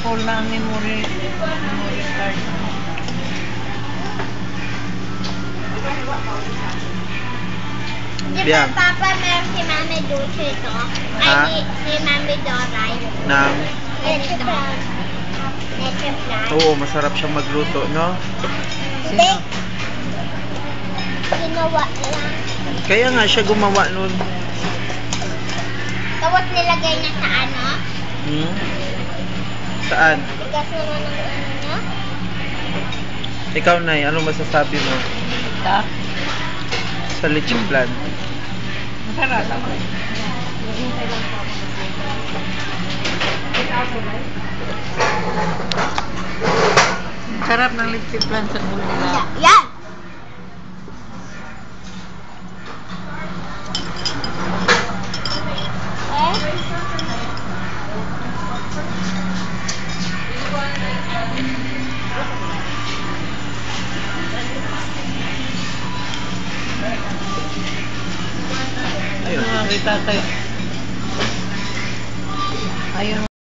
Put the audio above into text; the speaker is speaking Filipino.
full na ang memory card. Di ba, Papa, meron si Mami Dulce ito? Ay, si Mami Doray. Nang? Leche plan. Leche plan. Oo, masarap siyang magluto, no? Sino? Ginawa lang. Kaya nga siya gumawa nun. Tapos nilagay niya sa ano? Hmm? Saan? Ikasuro ng ano niya? Ikaw, Nay, anong masasabi mo Ta? sa lechon plan? Masarap. Sarap ng leche plan sa nila. Yan! Ayun. Ayun nga kay tatay. Ayun